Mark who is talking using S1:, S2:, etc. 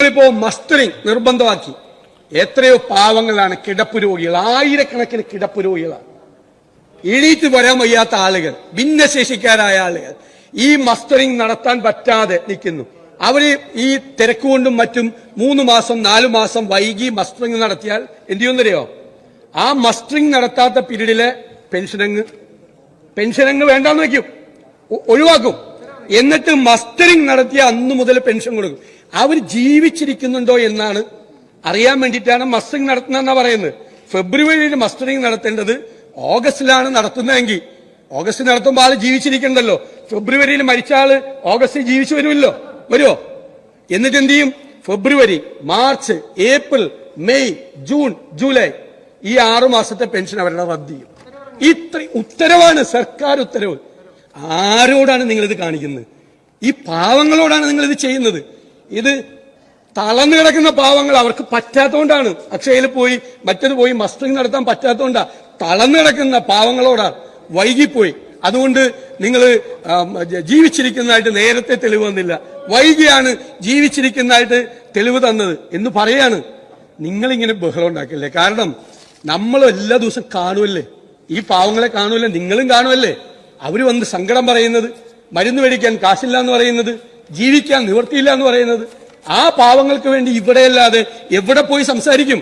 S1: നിങ്ങളിപ്പോ മസ്റ്ററിംഗ് നിർബന്ധമാക്കി. എത്രയോ പാവങ്ങളാണ് കിടപ്പ് രോഗികൾ, ആയിരക്കണക്കിന് കിടപ്പ് രോഗികളാണ്, എണീറ്റ് വരാൻ വയ്യാത്ത ആളുകൾ, ഭിന്നശേഷിക്കാരായ ആളുകൾ ഈ മസ്റ്ററിംഗ് നടത്താൻ പറ്റാതെ നിൽക്കുന്നു. അവര് ഈ തിരക്കുകൊണ്ടും മറ്റും 3 മാസം 4 മാസം വൈകി മസ്റ്ററിംഗ് നടത്തിയാൽ എന്ത് ചെയ്യുന്നറിയോ? ആ മസ്റ്ററിംഗ് നടത്താത്ത പീരീഡിലെ പെൻഷനങ്ങ് വേണ്ടാന്ന് വെക്കും, ഒഴിവാക്കും. എന്നിട്ട് മസ്റ്ററിംഗ് നടത്തിയ അന്നു മുതൽ പെൻഷൻ കൊടുക്കും. അവർ ജീവിച്ചിരിക്കുന്നുണ്ടോ എന്നാണ് അറിയാൻ വേണ്ടിയിട്ടാണ് മസ്റ്ററിംഗ് നടത്തുന്നതെന്നാ പറയുന്നത്. ഫെബ്രുവരിയിൽ മസ്റ്ററിംഗ് നടത്തേണ്ടത് ഓഗസ്റ്റിലാണ് നടത്തുന്നതെങ്കിൽ ഓഗസ്റ്റ് നടത്തുമ്പോൾ ആള് ജീവിച്ചിരിക്കണ്ടല്ലോ. ഫെബ്രുവരിയിൽ മരിച്ച ആള് ഓഗസ്റ്റിൽ ജീവിച്ചു വരുമോ? എന്നിട്ട് എന്ത് ചെയ്യും? ഫെബ്രുവരി, March, April, May, June, July ഈ 6 മാസത്തെ പെൻഷൻ അവരുടെ റദ്ദ് ചെയ്യും. ഇത്ര ഉത്തരവാണ്, സർക്കാർ ഉത്തരവ്. ആരോടാണ് നിങ്ങളിത് കാണിക്കുന്നത്? ഈ പാവങ്ങളോടാണ് നിങ്ങളിത് ചെയ്യുന്നത്. ഇത് തളർന്നു കിടക്കുന്ന പാവങ്ങൾ, അവർക്ക് പറ്റാത്തതുകൊണ്ടാണ് അക്ഷയയിൽ പോയി മറ്റത് പോയി മസ്റ്ററിംഗ് നടത്താൻ പറ്റാത്തതുകൊണ്ടാ. തളർന്നു കിടക്കുന്ന പാവങ്ങളോടാണ്, വൈകിപ്പോയി. അതുകൊണ്ട് നിങ്ങൾ ജീവിച്ചിരിക്കുന്നതായിട്ട് നേരത്തെ തെളിവ് തന്നില്ല, വൈകിയാണ് ജീവിച്ചിരിക്കുന്നതായിട്ട് തെളിവ് തന്നത് എന്ന് പറയാണ്. നിങ്ങളിങ്ങനെ ബഹളം ഉണ്ടാക്കില്ലേ? കാരണം നമ്മൾ എല്ലാ ദിവസവും കാണുമല്ലേ, ഈ പാവങ്ങളെ കാണുമല്ലേ, നിങ്ങളും കാണുമല്ലേ. അവര് വന്ന് സങ്കടം പറയുന്നത്, മരുന്ന് മേടിക്കാൻ കാശില്ല എന്ന് പറയുന്നത്, ജീവിക്കാൻ നിവൃത്തിയില്ല എന്ന് പറയുന്നത്. ആ പാവങ്ങൾക്ക് വേണ്ടി ഇവിടെയല്ലാതെ എവിടെ പോയി സംസാരിക്കും?